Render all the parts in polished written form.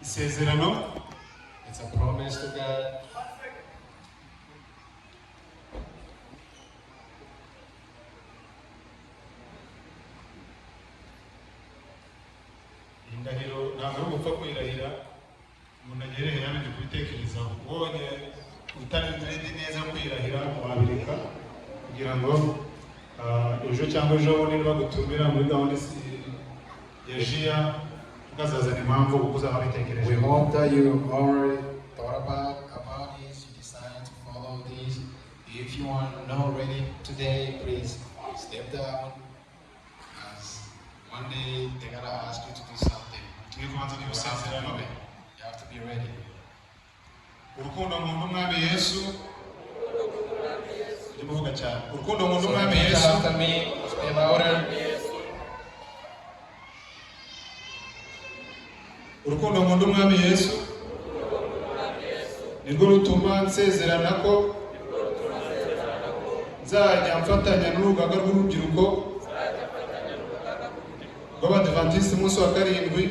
Isezerano. It's a promise to God. Indahiro ntabwo ari gupfa kwirahira umuntu agereye yamenye kubitekerezaho ubonye utarinze neza kwirahira wabireka kugira ngo ejo cyangwa ejo bundi bagutumira muri gahunda ya JIA ukazazana impamvu kuko uzaba bitekereje. We hope that you already thought about this, you decided to follow this. If you are not ready today, please step down. One day they're gonna ask you to do something. You have to be ready. Urukundo nkunda umwami Yesu. Ndimuvuga cyane. Urukundo nkunda umwami Yesu. After me, stay louder. Urukundo nkunda umwami Yesu. Nirwo rutuma nsezerana ko nzajya mfatanya n'urugaga rw'urubyiruko rw'Abadiventiste umunsi wa karindwi.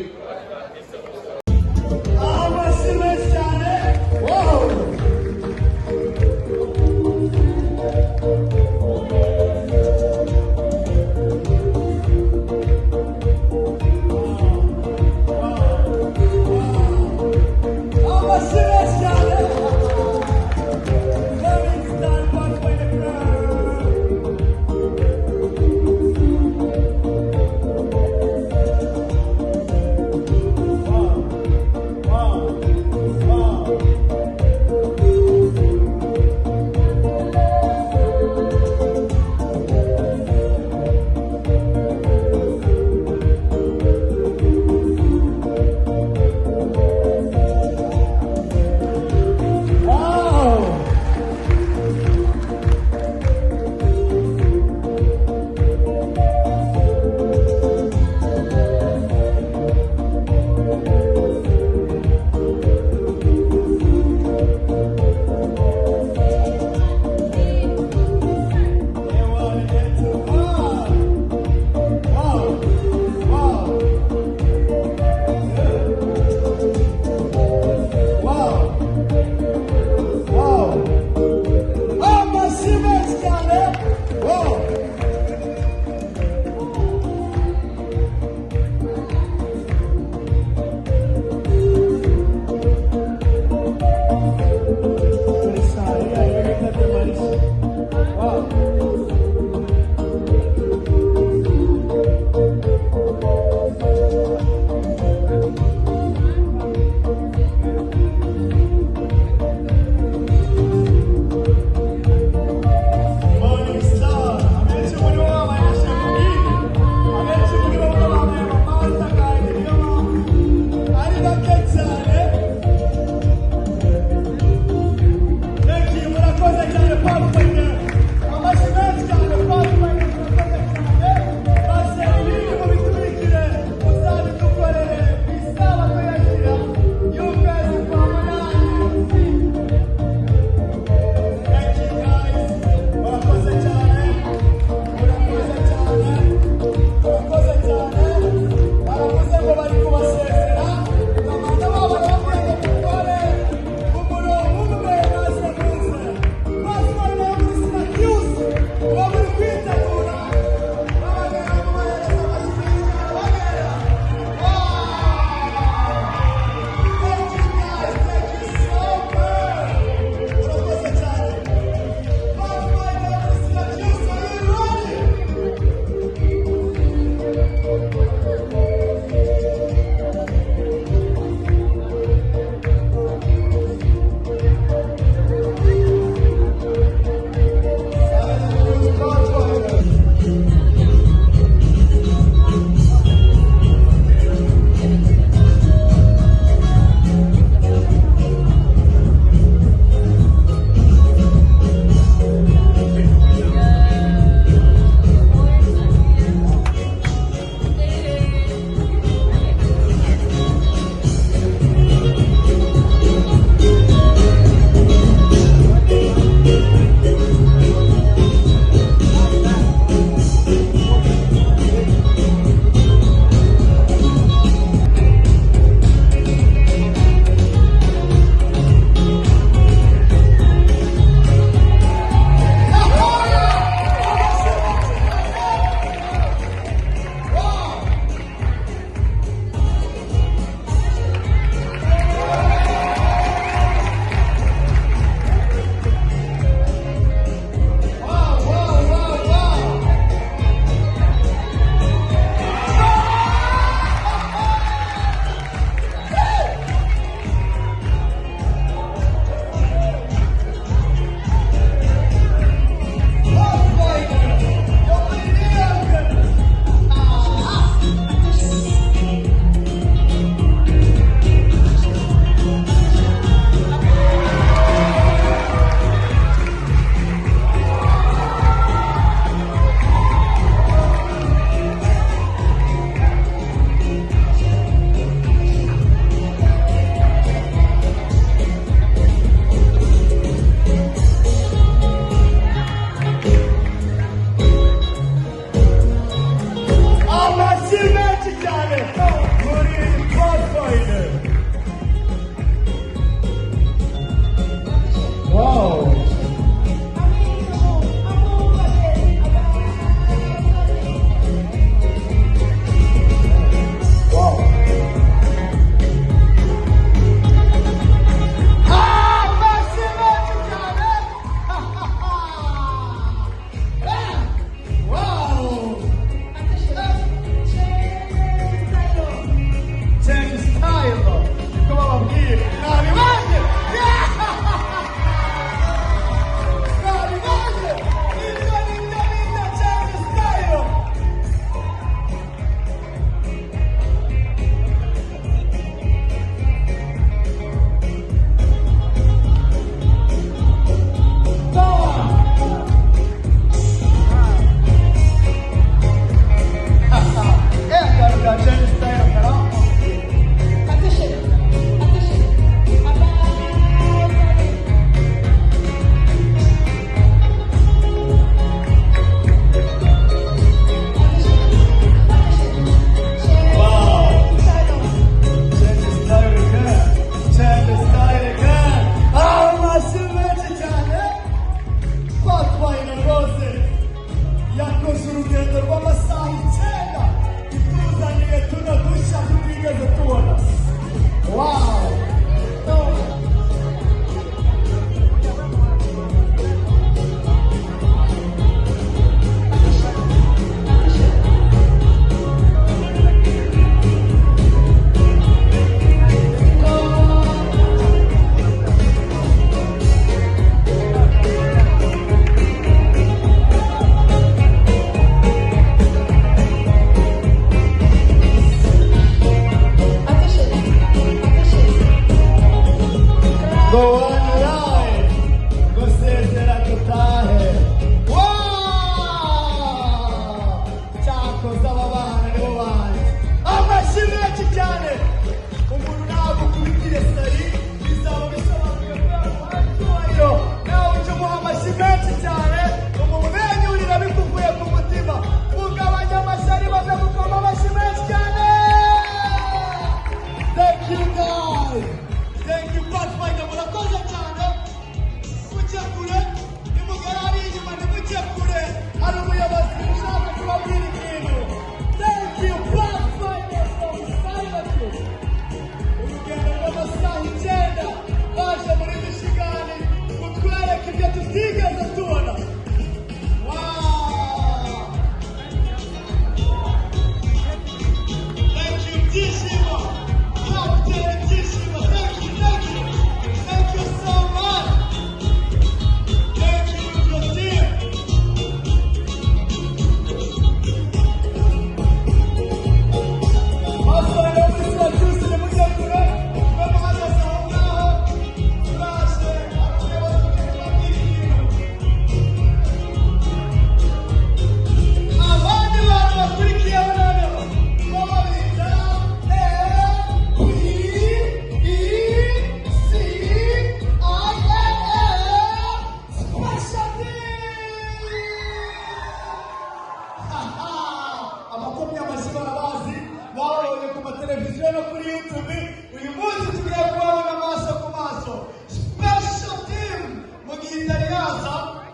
mateleviziyo no kuri YouTube. Uyu munsi tugiye kubabona amaso ku maso. Special team mu gihe itari yaza,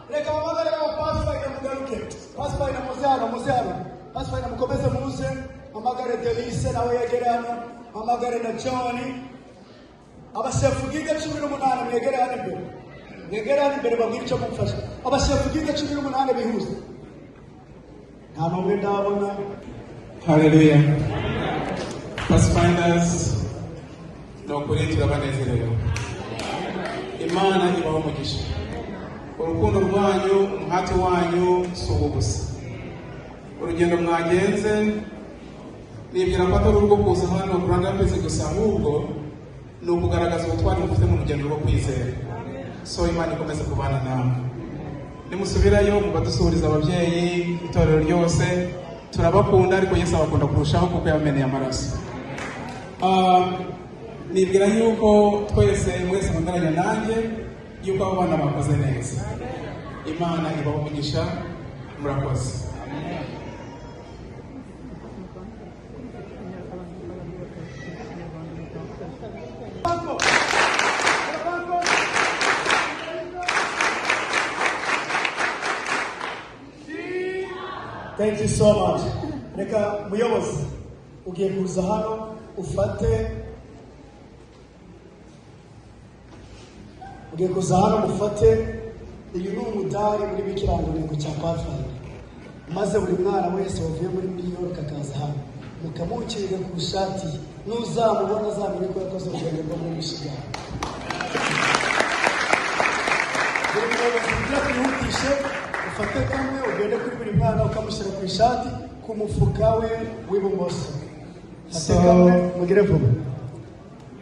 reka mpamagare Pasifayida mugaruke. Pasifayida muze hano. Pasifayida mukomeze muze. Mpamagare Delice nawe yegere hano. Mpamagare na John. Abashefu gide 18 mwegere hano imbere. Mwegere hano imbere babwire icyo mumfasha. Abashefu gide 18 bihuze. Nta n'umwe ndabona. Hallelujah. Pathfinders, no kuri turabanezerewe. Imana ibaho umugisha. Urukundo rwanyu, umuhati wanyu si ubusa. Urugendo mwagenze nibwira ko atari urwo kuza hano kuranga pezi gusa, ahubwo ni ukugaragaza ubutwari mufite mu rugendo rwo kwizera. So Imana ikomeze kubana namwe. Nimusubirayo mubadusuhuriza ababyeyi, itorero ryose turabakunda, ariko Yesu abakunda kurushaho kuko yameneye amaraso. Nibwira yuko twese mwese mundaranya nanjye yuko abo bana bakoze neza. Imana ibaho umugisha, murakoze. Thank you so much. Reka muyobozi ugiye kuza hano ufate uyu ni umudari muri bikirangantego cya Pathfinder, maze buri mwana wese wavuye muri New York akaza hano mukamukirira ku ishati, n'uzamubona azamenye ko yakoze urugendo rwo muri Michigan. Buri muyobozi ujya kwihutishe ufate kamwe ugende kuri buri mwana ukamushyira ku ishati ku mufuka we w'ibumoso. So,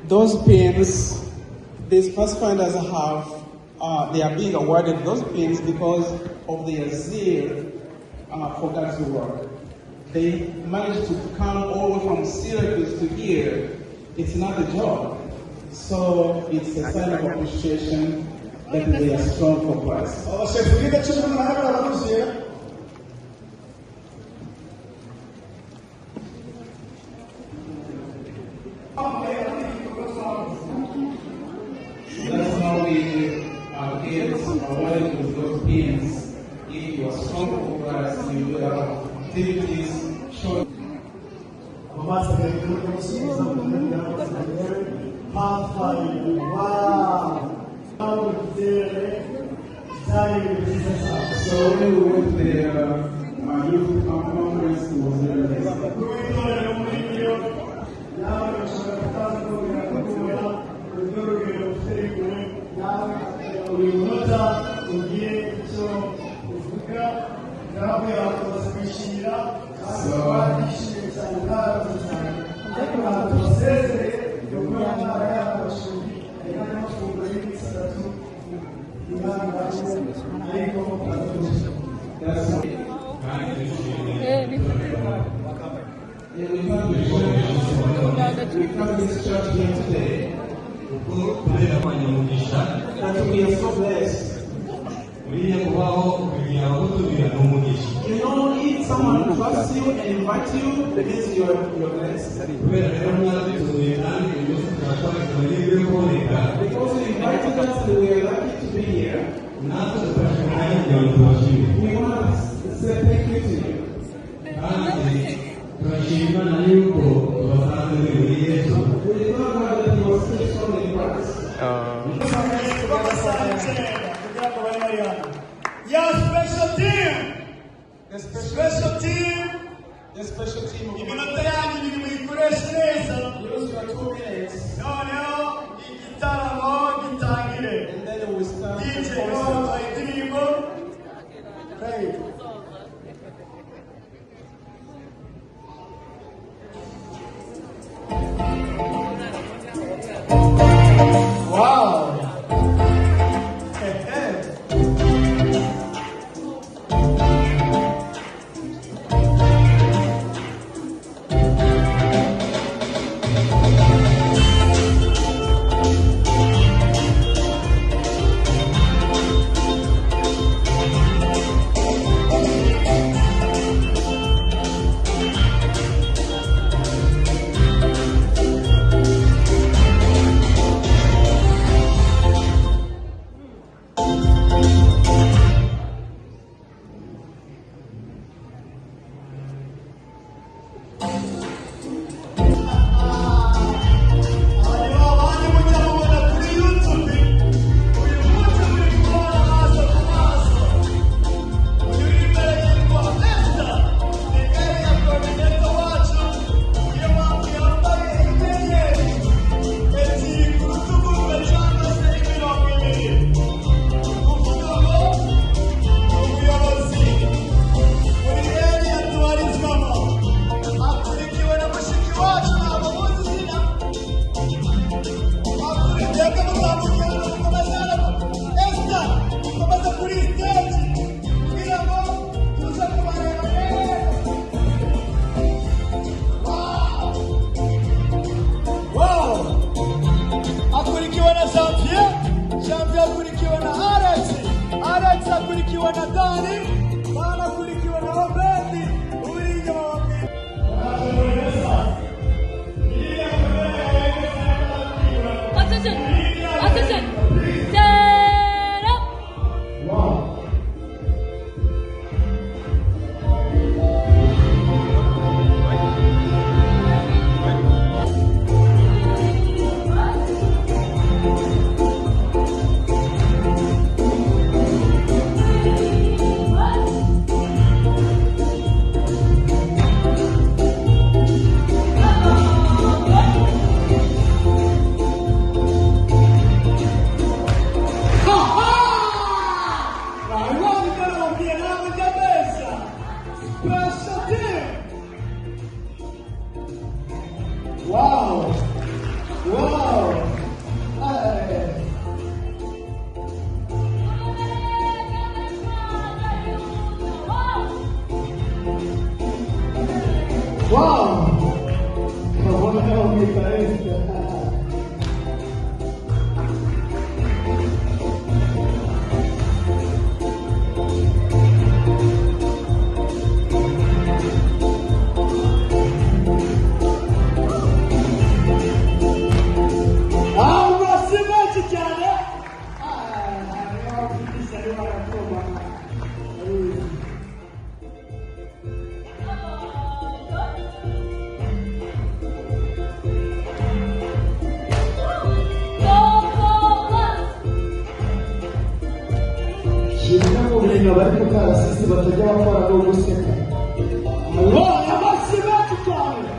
those pins, these Pathfinders have, they are being awarded those pins because of their zeal for God's work. They managed to come all the way from Syracuse to here. It's not a job. So it's a sign of appreciation that they are strong for Christ. That's how we give awarded with those pins. If you are strong for Christ, you will have activities showing. Wow! So when we went to the youth conference, it was very nice. We come to this church here today, and we are so blessed. You know, if someone trusts you and invites you, that means you're blessed. Because you invited us and we are lucky to be here. We want to say thank you to you. We know that you are still strong in Christ. Yeah, special team. The special team of Iminota yanyu biri muyikoreshe neza. use your 2 minutes, Noneho igitaramo gitangire. and then we start DJ the Noah concert. indirimbo. Pray. Wow. bari kukarasisi batajya bakora no guseka. Amashyi menshi cyane.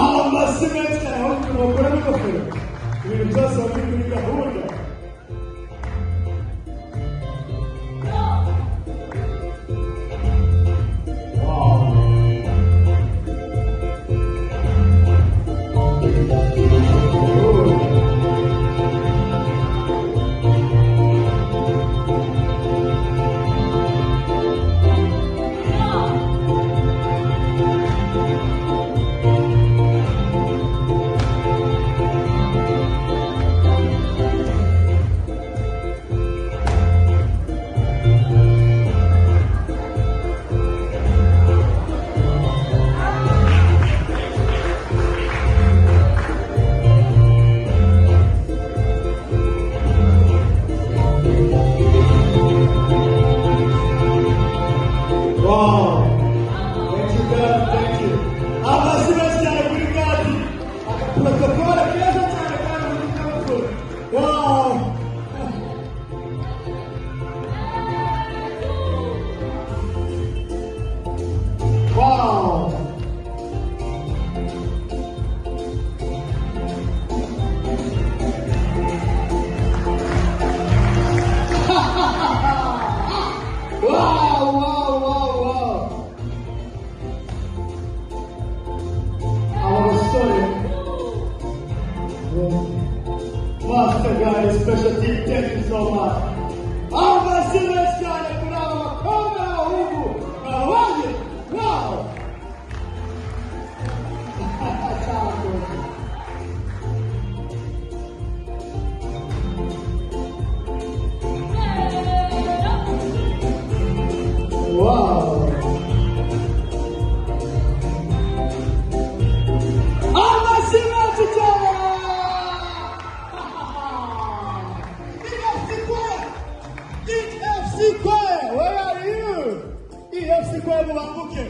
Amashyi menshi cyane aho bakora n'ingofero. Ibintu byose biri muri gahunda. Master guys, special team, thank you so much. Silvestre, bravo, come Hugo, bravo, wow. Wow. siko mubanguke.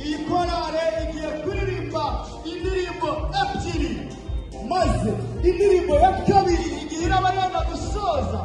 Iyi korale igiye kuririmba indirimbo ebyiri, maze indirimbo ya kabiri igihe iraba yenda gusoza